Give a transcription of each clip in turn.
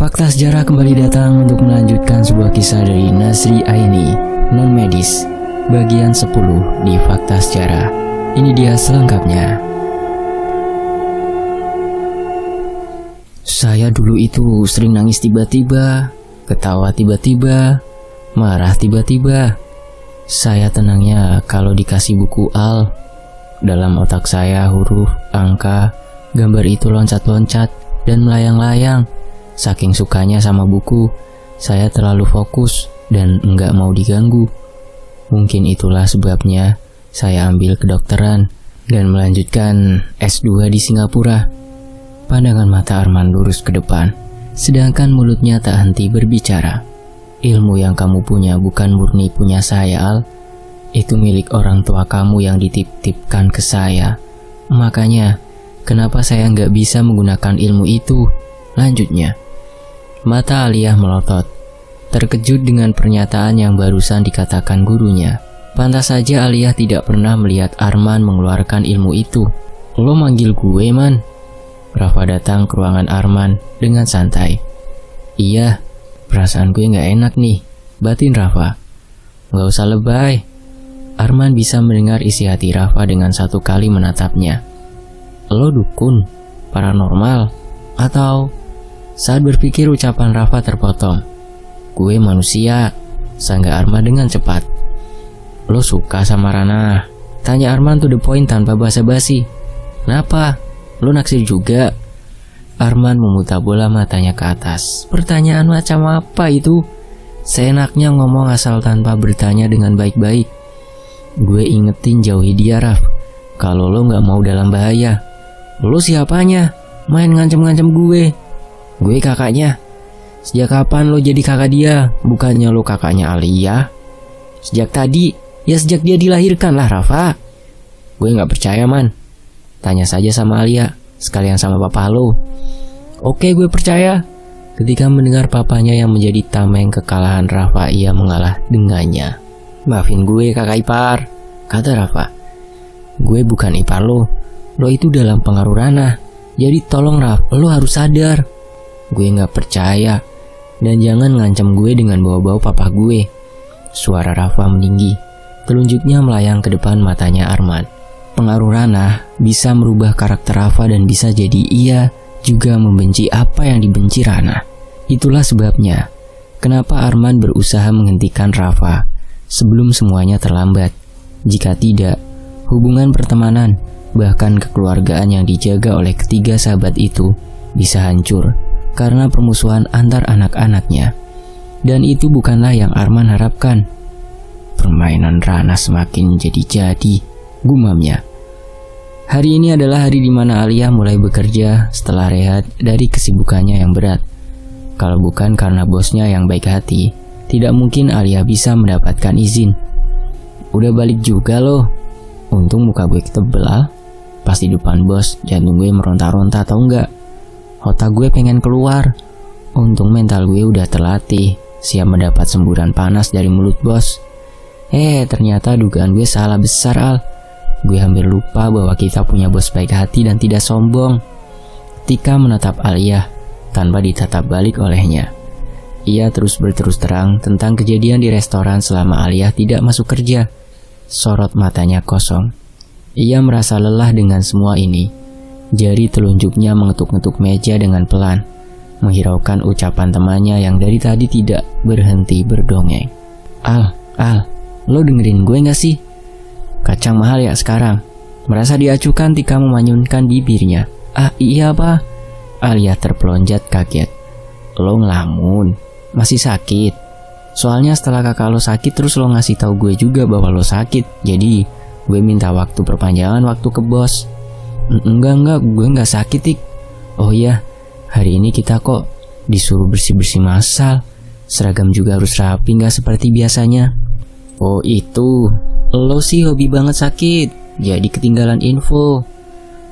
Fakta Sejarah kembali datang untuk melanjutkan sebuah kisah dari Nazri Aini, non medis, bagian 10 di Fakta Sejarah. Ini dia selengkapnya. Saya dulu itu sering nangis tiba-tiba, ketawa tiba-tiba, marah tiba-tiba. Saya tenangnya kalau dikasih buku Al. Dalam otak saya huruf, angka, gambar itu loncat-loncat dan melayang-layang. Saking sukanya sama buku, saya terlalu fokus dan enggak mau diganggu. Mungkin itulah sebabnya saya ambil kedokteran dan melanjutkan S2 di Singapura. Pandangan mata Arman lurus ke depan, sedangkan mulutnya tak henti berbicara. Ilmu yang kamu punya bukan murni punya saya, Al. Itu milik orang tua kamu yang dititipkan ke saya. Makanya, kenapa saya nggak bisa menggunakan ilmu itu? Lanjutnya. Mata Aliyah melotot, terkejut dengan pernyataan yang barusan dikatakan gurunya. Pantas saja Aliyah tidak pernah melihat Arman mengeluarkan ilmu itu. Lo manggil gue, Man? Rafa datang ke ruangan Arman dengan santai. Iya, perasaan gue gak enak nih, batin Rafa. Gak usah lebay. Arman bisa mendengar isi hati Rafa dengan satu kali menatapnya. Lo dukun, paranormal, atau... Saat berpikir ucapan Rafa terpotong. Gue manusia, sangga Arman dengan cepat. Lo suka sama Rana? Tanya Arman to the point tanpa basa-basi. Kenapa? Lo naksir juga? Arman memutar bola matanya ke atas. Pertanyaan macam apa itu? Seenaknya ngomong asal tanpa bertanya dengan baik-baik. Gue ingetin jauhi dia, Raf. Kalau lo gak mau dalam bahaya. Lo siapanya? Main ngancem-ngancem gue. Gue kakaknya. Sejak kapan lo jadi kakak dia? Bukannya lo kakaknya Aliyah? Sejak tadi? Ya sejak dia dilahirkan lah, Rafa. Gue gak percaya, Man. Tanya saja sama Aliyah, sekalian sama papa lo. Oke, gue percaya. Ketika mendengar papanya yang menjadi tameng kekalahan Rafa, ia mengalah dengannya. Maafin gue, kakak ipar, kata Rafa. Gue bukan ipar lo. Lo itu dalam pengaruh Rana. Jadi tolong, Raf, lo harus sadar. Gue gak percaya. Dan jangan ngancam gue dengan bawa-bawa papa gue. Suara Rafa meninggi. Telunjuknya melayang ke depan matanya Arman. Pengaruh Rana bisa merubah karakter Rafa dan bisa jadi ia juga membenci apa yang dibenci Rana. Itulah sebabnya kenapa Arman berusaha menghentikan Rafa sebelum semuanya terlambat. Jika tidak, hubungan pertemanan bahkan kekeluargaan yang dijaga oleh ketiga sahabat itu bisa hancur karena permusuhan antar anak-anaknya. Dan itu bukanlah yang Arman harapkan. Permainan Rana semakin jadi-jadi, gumamnya. Hari ini adalah hari di mana Aliyah mulai bekerja setelah rehat dari kesibukannya yang berat. Kalau bukan karena bosnya yang baik hati, tidak mungkin Aliyah bisa mendapatkan izin. Udah balik juga loh. Untung muka gue ketebel, Al. Pas di depan bos, jantung gue meronta-ronta atau enggak. Otak gue pengen keluar. Untung mental gue udah terlatih, siap mendapat semburan panas dari mulut bos. Ternyata dugaan gue salah besar, Al. Gue hampir lupa bahwa kita punya bos baik hati dan tidak sombong. Ketika menatap Aliyah tanpa ditatap balik olehnya, ia terus berterus terang tentang kejadian di restoran selama Aliyah tidak masuk kerja. Sorot matanya kosong. Ia merasa lelah dengan semua ini. Jari telunjuknya mengetuk-ngetuk meja dengan pelan, menghiraukan ucapan temannya yang dari tadi tidak berhenti berdongeng. Al, lo dengerin gue gak sih? Kacang mahal ya sekarang. Merasa diacukan Tika memanyunkan bibirnya. Iya apa? Aliyah terpelonjat kaget. Lo ngelamun? Masih sakit? Soalnya setelah kakak lo sakit terus lo ngasih tahu gue juga bahwa lo sakit. Jadi gue minta waktu perpanjangan waktu ke bos. Enggak, gue gak sakit, Tik. Oh iya, hari ini kita kok disuruh bersih-bersih massal. Seragam juga harus rapi, gak seperti biasanya. Oh itu, lo sih hobi banget sakit, jadi ketinggalan info.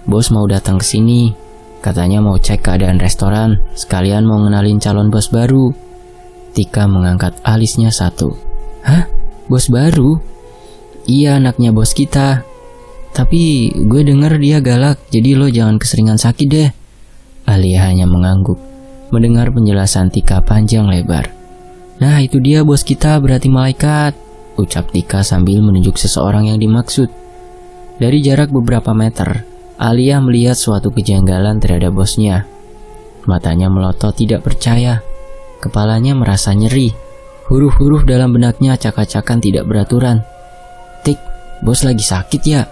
Bos mau datang ke sini, katanya mau cek keadaan restoran, sekalian mau ngenalin calon bos baru. Tika mengangkat alisnya satu. Hah? Bos baru? Iya, anaknya bos kita. Tapi gue denger dia galak, jadi lo jangan keseringan sakit deh. Aliyah hanya mengangguk. mendengar penjelasan Tika panjang lebar. "Nah itu dia bos kita, berarti malaikat," ucap Tika sambil menunjuk seseorang yang dimaksud. Dari jarak beberapa meter, Alia melihat suatu kejanggalan terhadap bosnya. Matanya melotot tidak percaya. Kepalanya merasa nyeri. Huruf-huruf dalam benaknya acak-acakan tidak beraturan. "Tik, bos lagi sakit ya?"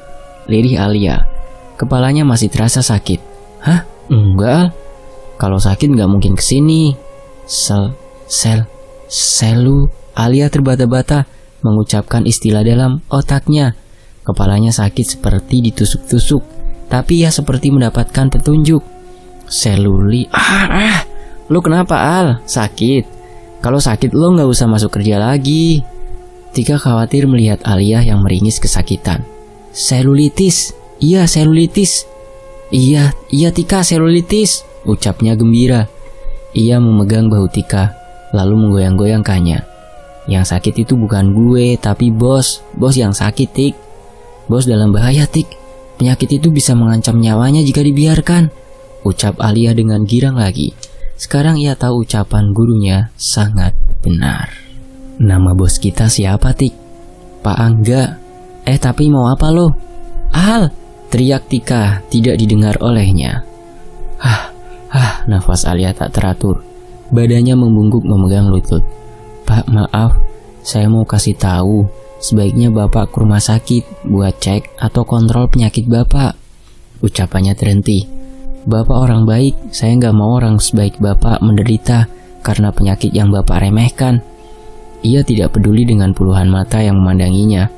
lirih Alia. Kepalanya masih terasa sakit. "Hah? Enggak. Kalau sakit nggak mungkin kesini." Selu. Alia terbata-bata mengucapkan istilah dalam otaknya. Kepalanya sakit seperti ditusuk-tusuk, tapi ia seperti mendapatkan petunjuk. Seluli. Lu kenapa Al? Sakit? Kalau sakit lo nggak usah masuk kerja lagi. Tika khawatir melihat Alia yang meringis kesakitan. Selulitis. Iya selulitis. Iya Tika selulitis, ucapnya gembira. Ia memegang bahu Tika, lalu menggoyang-goyangkannya. Yang sakit itu bukan gue, tapi bos yang sakit, Tik. Bos dalam bahaya, Tik. Penyakit itu bisa mengancam nyawanya jika dibiarkan, ucap Alia dengan girang lagi. Sekarang ia tahu ucapan gurunya sangat benar. Nama bos kita siapa, Tik? Pak Angga. Tapi mau apa lo? Al, teriak Tika tidak didengar olehnya. Nafas Alia tak teratur. Badannya membungkuk memegang lutut. Pak, maaf, saya mau kasih tahu. Sebaiknya Bapak ke rumah sakit buat cek atau kontrol penyakit Bapak. Ucapannya terhenti. Bapak orang baik, saya nggak mau orang sebaik Bapak menderita karena penyakit yang Bapak remehkan. Ia tidak peduli dengan puluhan mata yang memandanginya.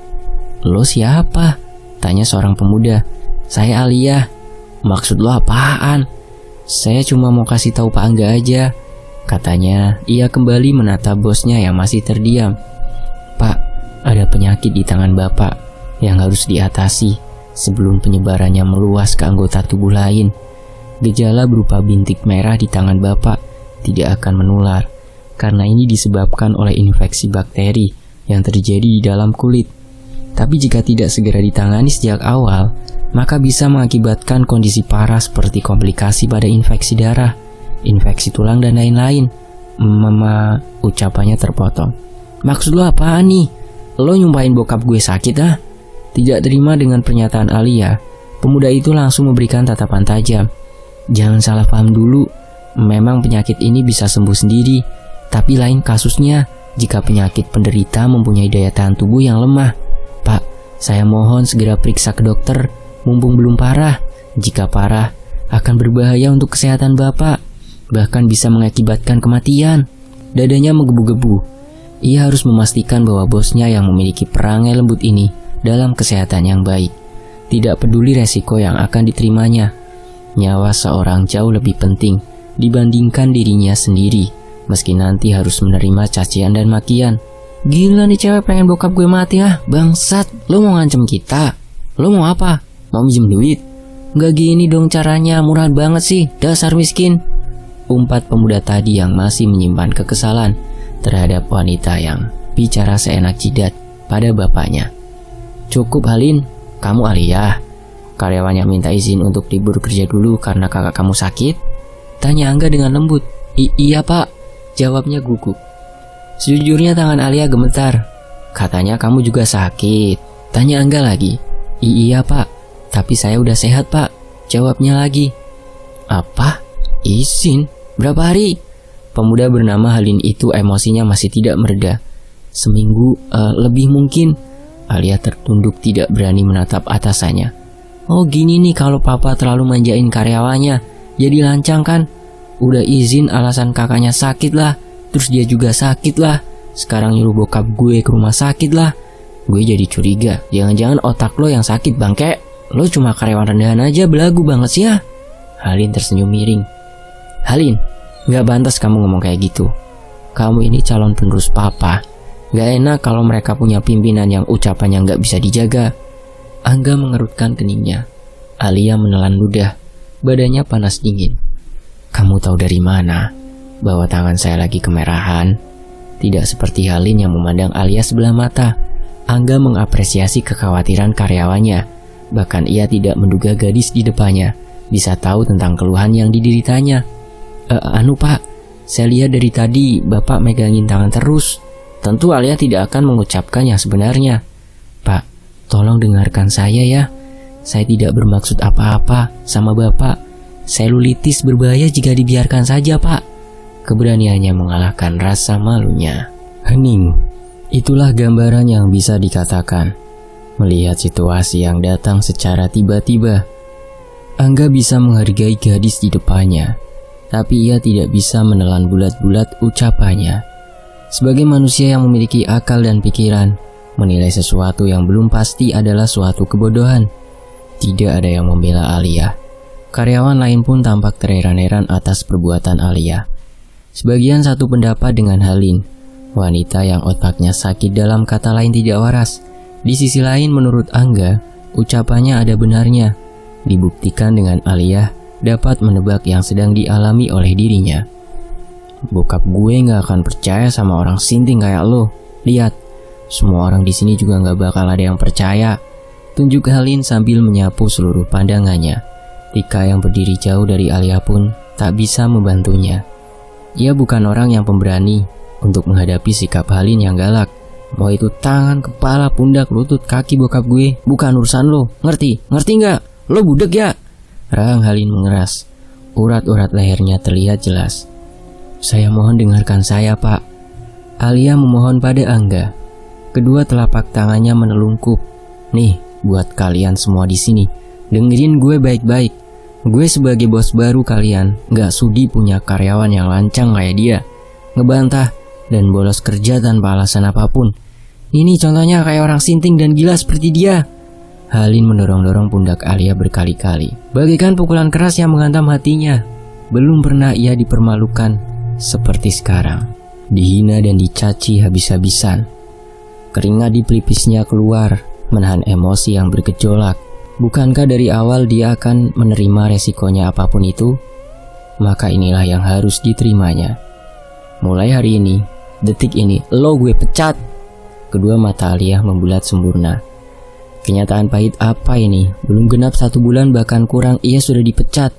Lo siapa? Tanya seorang pemuda. Saya Alia. Maksud lo apaan? Saya cuma mau kasih tahu Pak Angga aja, katanya. Ia kembali menatap bosnya yang masih terdiam. Pak, ada penyakit di tangan Bapak yang harus diatasi sebelum penyebarannya meluas ke anggota tubuh lain. Gejala berupa bintik merah di tangan Bapak tidak akan menular karena ini disebabkan oleh infeksi bakteri yang terjadi di dalam kulit. Tapi jika tidak segera ditangani sejak awal, maka bisa mengakibatkan kondisi parah seperti komplikasi pada infeksi darah, infeksi tulang dan lain-lain. Ucapannya terpotong. Maksud lo apaan nih? Lo nyumpahin bokap gue sakit ah? Tidak terima dengan pernyataan Alia, pemuda itu langsung memberikan tatapan tajam. Jangan salah paham dulu, memang penyakit ini bisa sembuh sendiri, tapi lain kasusnya jika penyakit penderita mempunyai daya tahan tubuh yang lemah. Pak, saya mohon segera periksa ke dokter, mumpung belum parah. Jika parah, akan berbahaya untuk kesehatan Bapak, bahkan bisa mengakibatkan kematian. Dadanya menggebu-gebu. Ia harus memastikan bahwa bosnya yang memiliki perangai lembut ini dalam kesehatan yang baik. Tidak peduli resiko yang akan diterimanya. Nyawa seorang jauh lebih penting dibandingkan dirinya sendiri, meski nanti harus menerima cacian dan makian. Gila nih cewek pengen bokap gue mati ah, bangsat. Lo mau ngancem kita? Lo mau apa? Mau minjem duit? Gak gini dong caranya, murah banget sih, dasar miskin. Umpat pemuda tadi yang masih menyimpan kekesalan terhadap wanita yang bicara seenak jidat pada bapaknya. Cukup Halin, kamu Alia. Karyawannya minta izin untuk libur kerja dulu karena kakak kamu sakit? Tanya Angga dengan lembut. Iya pak, jawabnya gugup. Sejujurnya tangan Alia gemetar. Katanya kamu juga sakit. Tanya Angga lagi. Iya pak, tapi saya udah sehat pak, jawabnya lagi. Apa? Izin? Berapa hari? Pemuda bernama Halin itu emosinya masih tidak mereda. Seminggu, lebih mungkin. Alia tertunduk tidak berani menatap atasannya. Oh gini nih kalau papa terlalu manjain karyawannya, jadi lancang kan? Udah izin alasan kakaknya sakit lah, terus dia juga sakit lah. Sekarang nyuruh bokap gue ke rumah sakit lah. Gue jadi curiga, jangan-jangan otak lo yang sakit bangke. Lo cuma karyawan rendahan aja, belagu banget sih ya. Halin tersenyum miring. Halin, gak pantas kamu ngomong kayak gitu. Kamu ini calon penerus papa. Gak enak kalau mereka punya pimpinan yang ucapannya gak bisa dijaga. Angga mengerutkan keningnya. Alia menelan ludah. Badannya panas dingin. Kamu tahu dari mana bahwa tangan saya lagi kemerahan? Tidak seperti Halin yang memandang Alia sebelah mata. Angga mengapresiasi kekhawatiran karyawannya. Bahkan ia tidak menduga gadis di depannya bisa tahu tentang keluhan yang dideritanya. Anu Pak, saya lihat dari tadi Bapak megangin tangan terus. Tentu Alia tidak akan mengucapkan yang sebenarnya. Pak, tolong dengarkan saya ya. Saya tidak bermaksud apa-apa sama Bapak. Selulitis berbahaya jika dibiarkan saja Pak. Keberaniannya mengalahkan rasa malunya. Hening, itulah gambaran yang bisa dikatakan. Melihat situasi yang datang secara tiba-tiba, Angga bisa menghargai gadis di depannya, tapi ia tidak bisa menelan bulat-bulat ucapannya. Sebagai manusia yang memiliki akal dan pikiran, menilai sesuatu yang belum pasti adalah suatu kebodohan. Tidak ada yang membela Alia. Karyawan lain pun tampak terheran-heran atas perbuatan Alia. Sebagian satu pendapat dengan Halin, wanita yang otaknya sakit, dalam kata lain tidak waras. Di sisi lain menurut Angga, ucapannya ada benarnya. Dibuktikan dengan Alia dapat menebak yang sedang dialami oleh dirinya. Bokap gue gak akan percaya sama orang sinting kayak lo. Lihat, semua orang di sini juga gak bakal ada yang percaya. Tunjuk Halin sambil menyapu seluruh pandangannya. Tika yang berdiri jauh dari Alia pun tak bisa membantunya. Ia bukan orang yang pemberani untuk menghadapi sikap Halin yang galak. Mau itu tangan, kepala, pundak, lutut, kaki bokap gue bukan urusan lo. Ngerti? Ngerti gak? Lo budek ya? Rahang Halin mengeras. Urat-urat lehernya terlihat jelas. Saya mohon dengarkan saya Pak. Alia memohon pada Angga. Kedua telapak tangannya menelungkup. Nih, buat kalian semua di sini, dengerin gue baik-baik. Gue sebagai bos baru kalian gak sudi punya karyawan yang lancang kayak dia, ngebantah dan bolos kerja tanpa alasan apapun. Ini contohnya kayak orang sinting dan gila seperti dia. Halin mendorong-dorong pundak Alia berkali-kali, bagaikan pukulan keras yang menghantam hatinya. Belum pernah ia dipermalukan seperti sekarang, dihina dan dicaci habis-habisan. Keringat di pelipisnya keluar, menahan emosi yang bergejolak. Bukankah dari awal dia akan menerima resikonya apapun itu? Maka inilah yang harus diterimanya. Mulai hari ini, detik ini, lo gue pecat. Kedua mata Alia membulat sempurna. Kenyataan pahit apa ini? Belum genap 1 bulan bahkan kurang ia sudah dipecat.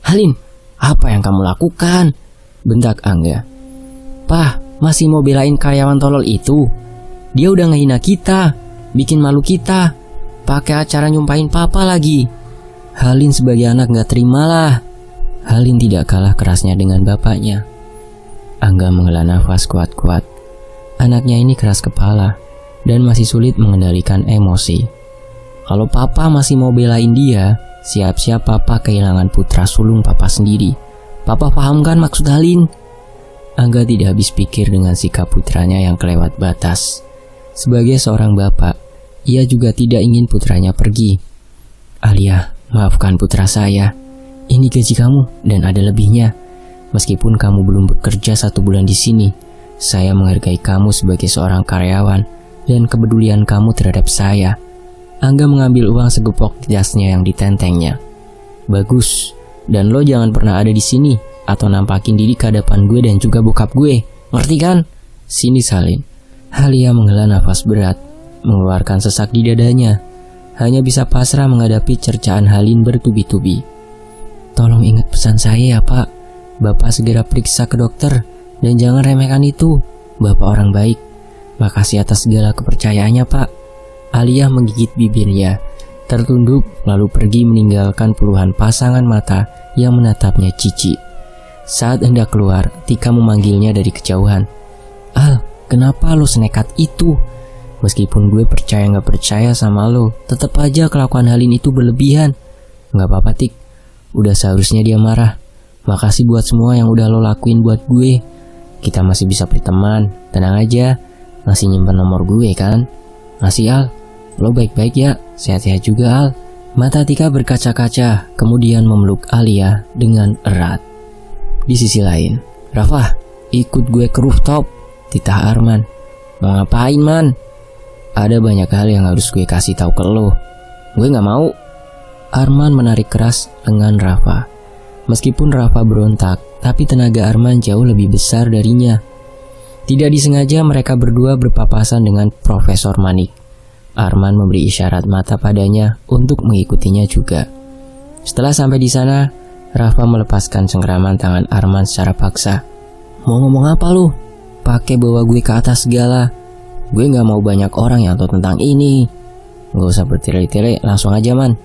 Halin, apa yang kamu lakukan? Bentak Angga. Pah, masih mau belain karyawan tolol itu? Dia udah ngehina kita, bikin malu kita, pakai acara nyumpahin papa lagi. Halin sebagai anak gak terimalah. Halin tidak kalah kerasnya dengan bapaknya. Angga menghela nafas kuat-kuat. Anaknya ini keras kepala dan masih sulit mengendalikan emosi. Kalau papa masih mau belain dia, siap-siap papa kehilangan putra sulung papa sendiri. Papa paham kan maksud Halin? Angga tidak habis pikir dengan sikap putranya yang kelewat batas. Sebagai seorang bapak, ia juga tidak ingin putranya pergi. Alia, maafkan putra saya. Ini gaji kamu dan ada lebihnya. Meskipun kamu belum bekerja 1 bulan di sini, saya menghargai kamu sebagai seorang karyawan dan kepedulian kamu terhadap saya. Angga mengambil uang segepok di tasnya yang ditentengnya. Bagus, dan lo jangan pernah ada di sini atau nampakin diri ke hadapan gue dan juga bokap gue. Ngerti kan? Sini Halin. Alia menghela nafas berat, mengeluarkan sesak di dadanya. Hanya bisa pasrah menghadapi cercaan Halin bertubi-tubi. Tolong ingat pesan saya ya Pak. Bapak segera periksa ke dokter dan jangan remehkan itu. Bapak orang baik. Makasih atas segala kepercayaannya Pak. Alia menggigit bibirnya, tertunduk lalu pergi meninggalkan puluhan pasangan mata yang menatapnya jijik. Saat hendak keluar, Tika memanggilnya dari kejauhan. Al, kenapa lo senekat itu? Meskipun gue percaya gak percaya sama lo, tetap aja kelakuan Halin itu berlebihan. Gak apa-apa Tik, udah seharusnya dia marah. Makasih buat semua yang udah lo lakuin buat gue. Kita masih bisa berteman, tenang aja. Masih nyimpen nomor gue kan? Masih Al. Lo baik-baik ya, sehat-sehat juga Al. Mata Tika berkaca-kaca, kemudian memeluk Alia dengan erat. Di sisi lain, Rafa, ikut gue ke rooftop. Titah Arman. Mau ngapain man? Ada banyak hal yang harus gue kasih tahu ke lo. Gue gak mau. Arman menarik keras lengan Rafa. Meskipun Rafa berontak, tapi tenaga Arman jauh lebih besar darinya. Tidak disengaja mereka berdua berpapasan dengan Profesor Manik. Arman memberi isyarat mata padanya untuk mengikutinya juga. Setelah sampai di sana, Rafa melepaskan cengkraman tangan Arman secara paksa. Mau ngomong apa lu? Pakai bawa gue ke atas segala. Gue gak mau banyak orang yang tahu tentang ini. Gak usah bertele-tele, langsung aja man.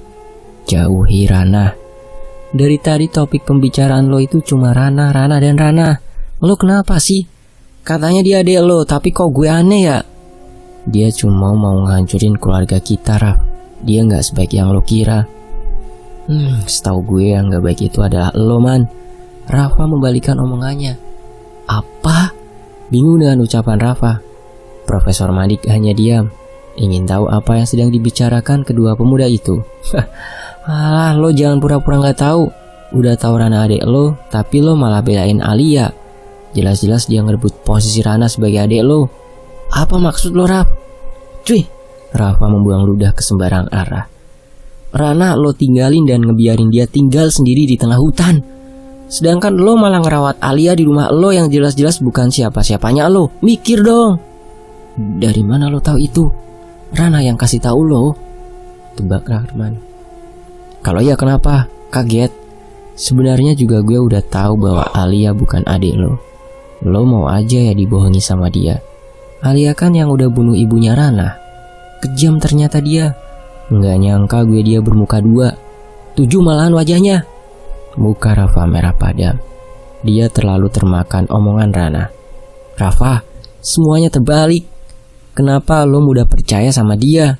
Jauhi Rana. Dari tadi topik pembicaraan lo itu cuma Rana, dan Rana. Lo kenapa sih? Katanya dia adek lo, tapi kok gue aneh ya? Dia cuma mau ngancurin keluarga kita, Raf. Dia gak sebaik yang lo kira. Setahu gue yang gak baik itu adalah lo, man. Rafa membalikan omongannya. Apa? Bingung dengan ucapan Rafa. Profesor Manik hanya diam, ingin tahu apa yang sedang dibicarakan kedua pemuda itu. Alah, lo jangan pura-pura gak tahu. Udah tahu Rana adek lo, tapi lo malah belain Alia. Jelas-jelas dia ngerebut posisi Rana sebagai adek lo. Apa maksud lo, Raf? Cuy, Rafa membuang ludah ke sembarang arah. Rana lo tinggalin dan ngebiarin dia tinggal sendiri di tengah hutan. Sedangkan lo malah ngerawat Alia di rumah lo yang jelas-jelas bukan siapa-siapanya lo. Mikir dong. Dari mana lo tahu itu? Rana yang kasih tahu lo. Tebak Rahman. Kalau iya kenapa? Kaget. Sebenarnya juga gue udah tahu bahwa Alia bukan adik lo. Lo mau aja ya dibohongi sama dia. Alia kan yang udah bunuh ibunya Rana. Kejam ternyata dia. Nggak nyangka gue dia bermuka dua. 7 malahan wajahnya. Muka Rafa merah padam. Dia terlalu termakan omongan Rana. Rafa, semuanya terbalik. Kenapa lo mudah percaya sama dia?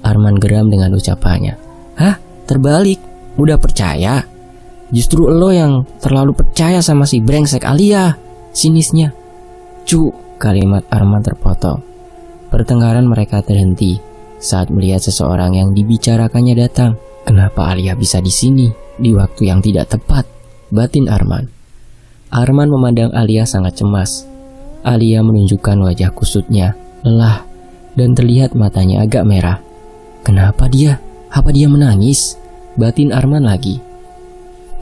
Arman geram dengan ucapannya. Hah? Terbalik? Mudah percaya? Justru lo yang terlalu percaya sama si brengsek Alia. Sinisnya. Kalimat Arman terpotong. Pertengkaran mereka terhenti saat melihat seseorang yang dibicarakannya datang. Kenapa Alia bisa di sini di waktu yang tidak tepat? Batin Arman. Arman memandang Alia sangat cemas. Alia menunjukkan wajah kusutnya, lelah, dan terlihat matanya agak merah. Kenapa dia? Apa dia menangis? Batin Arman lagi.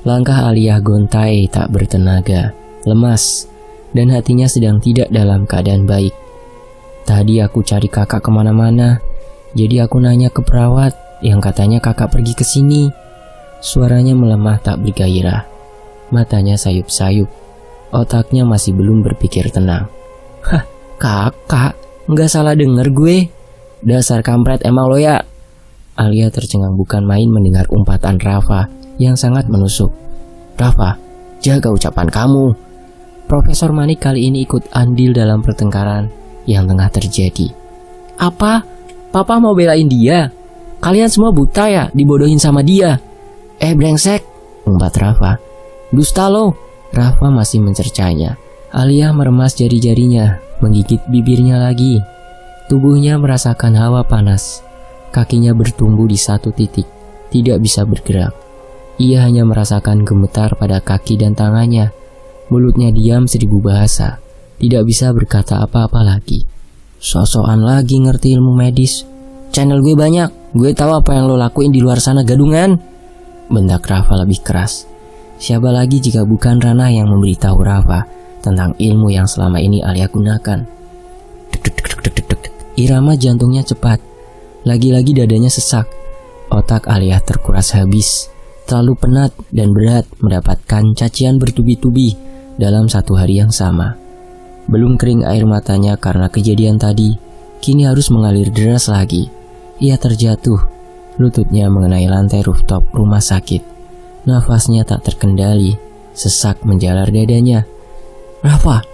Langkah Alia gontai tak bertenaga, lemas, dan hatinya sedang tidak dalam keadaan baik. Tadi aku cari kakak kemana-mana, jadi aku nanya ke perawat yang katanya kakak pergi ke sini. Suaranya melemah tak bergairah. Matanya sayup-sayup. Otaknya masih belum berpikir tenang. Hah, kakak? Nggak salah denger gue? Dasar kampret emang lo ya? Alia tercengang bukan main mendengar umpatan Rafa yang sangat menusuk. Rafa, jaga ucapan kamu. Profesor Manik kali ini ikut andil dalam pertengkaran yang tengah terjadi. Apa? Papa mau belain dia? Kalian semua buta ya dibodohin sama dia? Brengsek, umpat Rafa. Dusta lo. Rafa masih mencercanya. Alia meremas jari-jarinya, menggigit bibirnya lagi. Tubuhnya merasakan hawa panas. Kakinya bertumbuh di satu titik, tidak bisa bergerak. Ia hanya merasakan gemetar pada kaki dan tangannya. Mulutnya diam 1000 bahasa, tidak bisa berkata apa-apa lagi. Sosokan lagi ngerti ilmu medis. Channel gue banyak, gue tahu apa yang lo lakuin di luar sana gadungan. Bentak Rafa lebih keras. Siapa lagi jika bukan Rana yang memberitahu Rafa tentang ilmu yang selama ini Alia gunakan. Irama jantungnya cepat. Lagi-lagi dadanya sesak. Otak Alia terkuras habis. Terlalu penat dan berat mendapatkan cacian bertubi-tubi dalam satu hari yang sama. Belum kering air matanya karena kejadian tadi, kini harus mengalir deras lagi. Ia terjatuh. Lututnya mengenai lantai rooftop rumah sakit. Nafasnya tak terkendali. Sesak menjalar dadanya. Rafa,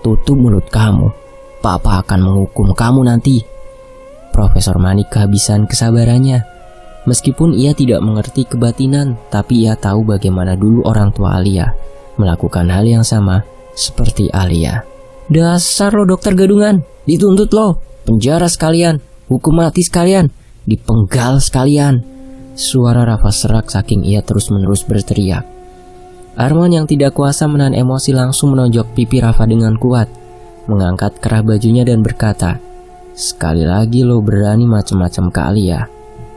tutup mulut kamu. Papa akan menghukum kamu nanti. Profesor Manik kehabisan kesabarannya. Meskipun ia tidak mengerti kebatinan, tapi ia tahu bagaimana dulu orang tua Alia melakukan hal yang sama seperti Alia. Dasar lo dokter gadungan, dituntut lo, penjara sekalian, hukum mati sekalian, dipenggal sekalian. Suara Rafa serak saking ia terus-menerus berteriak. Arman yang tidak kuasa menahan emosi langsung menonjok pipi Rafa dengan kuat, mengangkat kerah bajunya dan berkata, sekali lagi lo berani macam-macam ke Alia,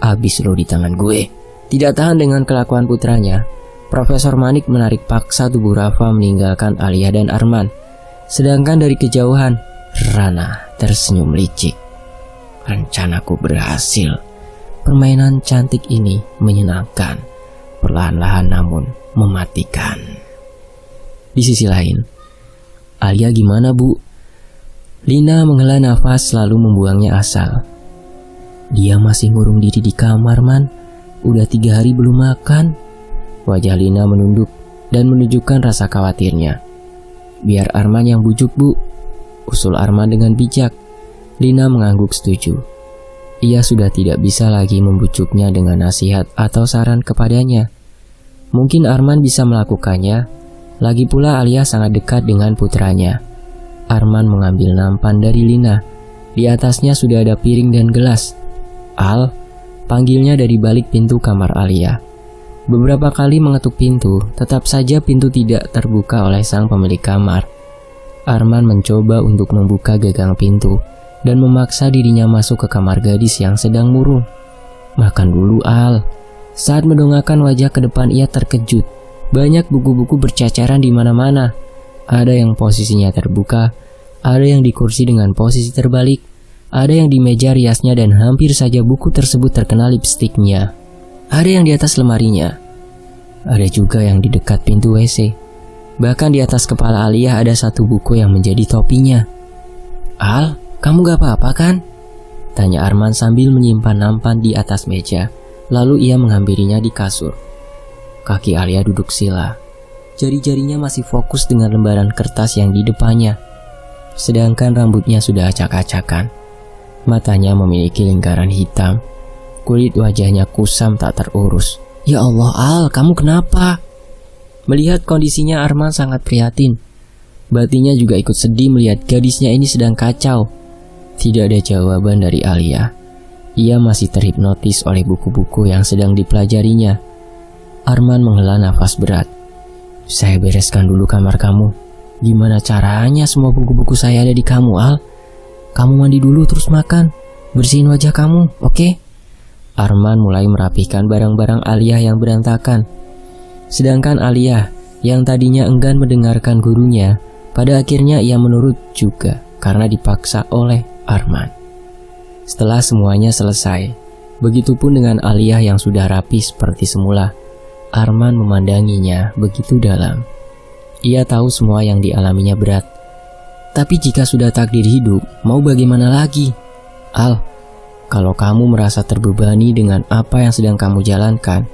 habis lo di tangan gue. Tidak tahan dengan kelakuan putranya, Profesor Manik menarik paksa tubuh Rafa meninggalkan Alia dan Arman. Sedangkan dari kejauhan, Rana tersenyum licik. Rencanaku berhasil. Permainan cantik ini menyenangkan. Perlahan-lahan namun mematikan. Di sisi lain, Alia gimana bu? Lina menghela nafas lalu membuangnya asal. Dia masih ngurung diri di kamar man. Udah 3 hari belum makan. Wajah Lina menunduk dan menunjukkan rasa khawatirnya. Biar Arman yang bujuk bu, usul Arman dengan bijak. Lina mengangguk setuju. Ia sudah tidak bisa lagi membujuknya dengan nasihat atau saran kepadanya. Mungkin Arman bisa melakukannya. Lagi pula Alia sangat dekat dengan putranya. Arman mengambil nampan dari Lina. Di atasnya sudah ada piring dan gelas. Al, panggilnya dari balik pintu kamar Alia. Beberapa kali mengetuk pintu, tetap saja pintu tidak terbuka oleh sang pemilik kamar. Arman mencoba untuk membuka gagang pintu dan memaksa dirinya masuk ke kamar gadis yang sedang murung. Makan dulu Al. Saat mendongakkan wajah ke depan ia terkejut. Banyak buku-buku bercacaran di mana-mana. Ada yang posisinya terbuka, ada yang di kursi dengan posisi terbalik, ada yang di meja riasnya dan hampir saja buku tersebut terkena lipstiknya. Ada yang di atas lemarinya. Ada juga yang di dekat pintu WC. Bahkan di atas kepala Alia ada satu buku yang menjadi topinya. Al, kamu gak apa-apa kan? Tanya Arman sambil menyimpan nampan di atas meja. Lalu ia menghampirinya di kasur. Kaki Alia duduk sila. Jari-jarinya masih fokus dengan lembaran kertas yang di depannya. Sedangkan rambutnya sudah acak-acakan. Matanya memiliki lingkaran hitam. Kulit wajahnya kusam tak terurus. Ya Allah Al, kamu kenapa? Melihat kondisinya Arman sangat prihatin. Batinnya juga ikut sedih melihat gadisnya ini sedang kacau. Tidak ada jawaban dari Alia. Ia masih terhipnotis oleh buku-buku yang sedang dipelajarinya. Arman menghela nafas berat. Saya bereskan dulu kamar kamu. Gimana caranya semua buku-buku saya ada di kamu Al? Kamu mandi dulu terus makan. Bersihin wajah kamu, oke? Arman mulai merapihkan barang-barang Alia yang berantakan. Sedangkan Alia yang tadinya enggan mendengarkan gurunya, pada akhirnya ia menurut juga karena dipaksa oleh Arman. Setelah semuanya selesai, begitupun dengan Alia yang sudah rapi seperti semula. Arman memandanginya begitu dalam. Ia tahu semua yang dialaminya berat. Tapi jika sudah takdir hidup, mau bagaimana lagi? Al, kalau kamu merasa terbebani dengan apa yang sedang kamu jalankan,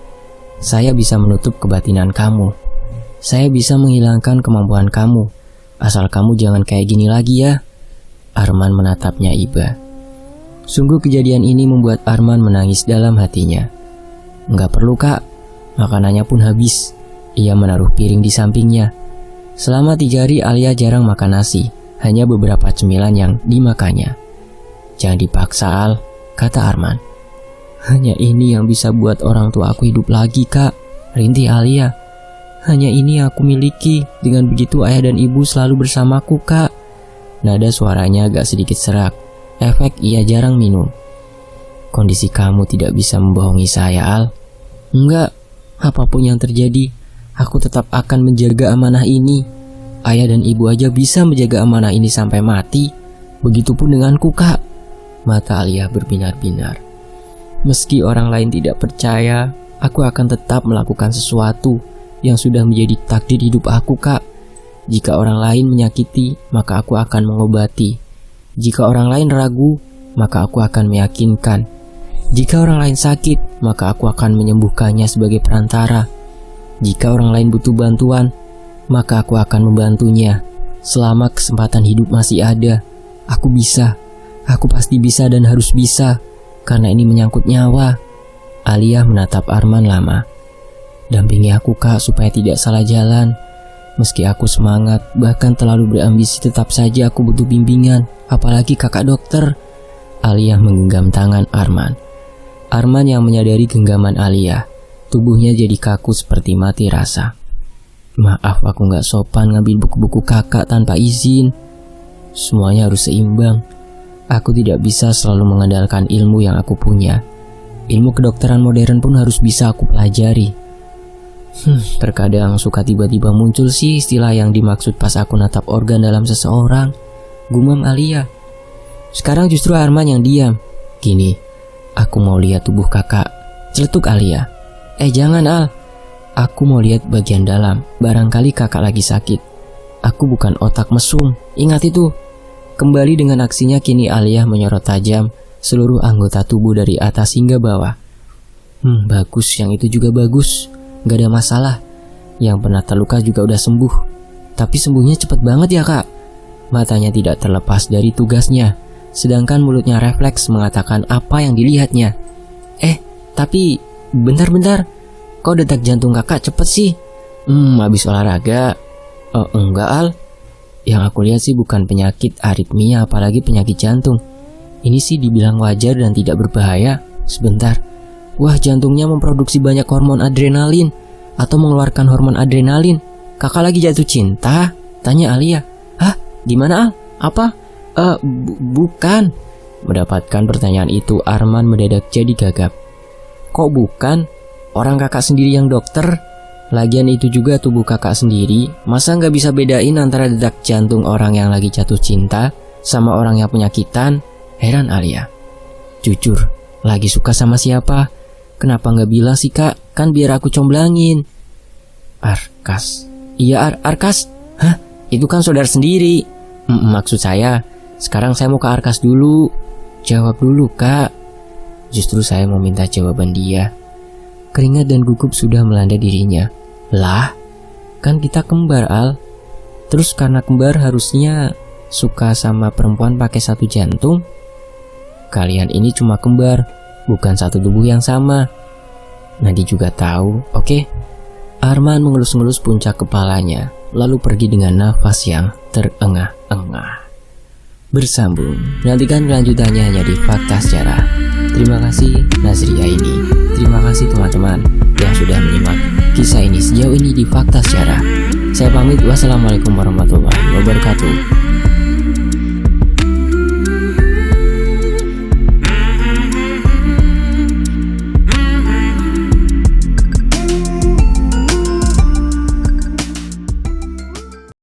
saya bisa menutup kebatinan kamu. Saya bisa menghilangkan kemampuan kamu. Asal kamu jangan kayak gini lagi ya. Arman menatapnya iba. Sungguh kejadian ini membuat Arman menangis dalam hatinya. Enggak perlu kak, makanannya pun habis. Ia menaruh piring di sampingnya. Selama 3 hari Alia jarang makan nasi. Hanya beberapa cemilan yang dimakannya. Jangan dipaksa Al, kata Arman. Hanya ini yang bisa buat orang tua aku hidup lagi kak, rintih Alia. Hanya ini yang aku miliki. Dengan begitu ayah dan ibu selalu bersamaku kak. Nada suaranya agak sedikit serak. Efek ia jarang minum. Kondisi kamu tidak bisa membohongi saya Al. Enggak, apapun yang terjadi, aku tetap akan menjaga amanah ini. Ayah dan ibu aja bisa menjaga amanah ini sampai mati. Begitupun denganku kak. Mata Alia berbinar-binar. Meski orang lain tidak percaya, aku akan tetap melakukan sesuatu yang sudah menjadi takdir hidup aku kak. Jika orang lain menyakiti, maka aku akan mengobati. Jika orang lain ragu, maka aku akan meyakinkan. Jika orang lain sakit, maka aku akan menyembuhkannya sebagai perantara. Jika orang lain butuh bantuan, maka aku akan membantunya. Selama kesempatan hidup masih ada, aku bisa. Aku pasti bisa dan harus bisa, karena ini menyangkut nyawa. Alia menatap Arman lama. Dampingi aku kak supaya tidak salah jalan. Meski aku semangat, bahkan terlalu berambisi, tetap saja aku butuh bimbingan. Apalagi kakak dokter. Alia menggenggam tangan Arman. Arman yang menyadari genggaman Alia. Tubuhnya jadi kaku seperti mati rasa. Maaf aku gak sopan ngambil buku-buku kakak tanpa izin. Semuanya harus seimbang. Aku tidak bisa selalu mengandalkan ilmu yang aku punya. Ilmu kedokteran modern pun harus bisa aku pelajari. Terkadang suka tiba-tiba muncul sih istilah yang dimaksud pas aku natap organ dalam seseorang. Gumam Alia. Sekarang justru Arman yang diam. Gini, aku mau lihat tubuh kakak. Celetuk Alia. Jangan Al. Aku mau lihat bagian dalam, barangkali kakak lagi sakit. Aku bukan otak mesum, ingat itu. Kembali dengan aksinya, kini Alia menyorot tajam seluruh anggota tubuh dari atas hingga bawah. Bagus, yang itu juga bagus. Gak ada masalah. Yang pernah terluka juga udah sembuh. Tapi sembuhnya cepet banget ya kak. Matanya tidak terlepas dari tugasnya, sedangkan mulutnya refleks mengatakan apa yang dilihatnya. Tapi bentar-bentar, kok detak jantung kakak cepet sih? Habis olahraga. Enggak Al. Yang aku lihat sih bukan penyakit aritmia, apalagi penyakit jantung. Ini sih dibilang wajar dan tidak berbahaya. Sebentar. Wah, jantungnya memproduksi banyak hormon adrenalin atau mengeluarkan hormon adrenalin. Kakak lagi jatuh cinta? Tanya Alia. Hah? Gimana Al? Apa? Bukan. Mendapatkan pertanyaan itu, Arman mendadak jadi gagap. Kok bukan? Orang kakak sendiri yang dokter. Lagian itu juga tubuh kakak sendiri. Masa nggak bisa bedain antara detak jantung orang yang lagi jatuh cinta sama orang yang penyakitan? Heran Alia. Jujur, lagi suka sama siapa? Kenapa nggak bilang sih kak? Kan biar aku comblangin. Arkas. Iya Arkas. Hah? Itu kan saudara sendiri. Maksud saya, sekarang saya mau ke Arkas dulu. Jawab dulu kak. Justru saya mau minta jawaban dia. Keringat dan gugup sudah melanda dirinya. Lah, kan kita kembar Al. Terus karena kembar harusnya suka sama perempuan pakai satu jantung. Kalian ini cuma kembar, bukan satu tubuh yang sama. Nadi juga tahu, oke? Arman mengelus-ngelus puncak kepalanya, lalu pergi dengan nafas yang terengah-engah. Bersambung, nantikan kelanjutannya hanya di Fakta Sejarah. Terima kasih Nazria ini. Terima kasih teman-teman yang sudah menyimak kisah ini sejauh ini di Fakta Sejarah. Saya pamit, wassalamualaikum warahmatullahi wabarakatuh.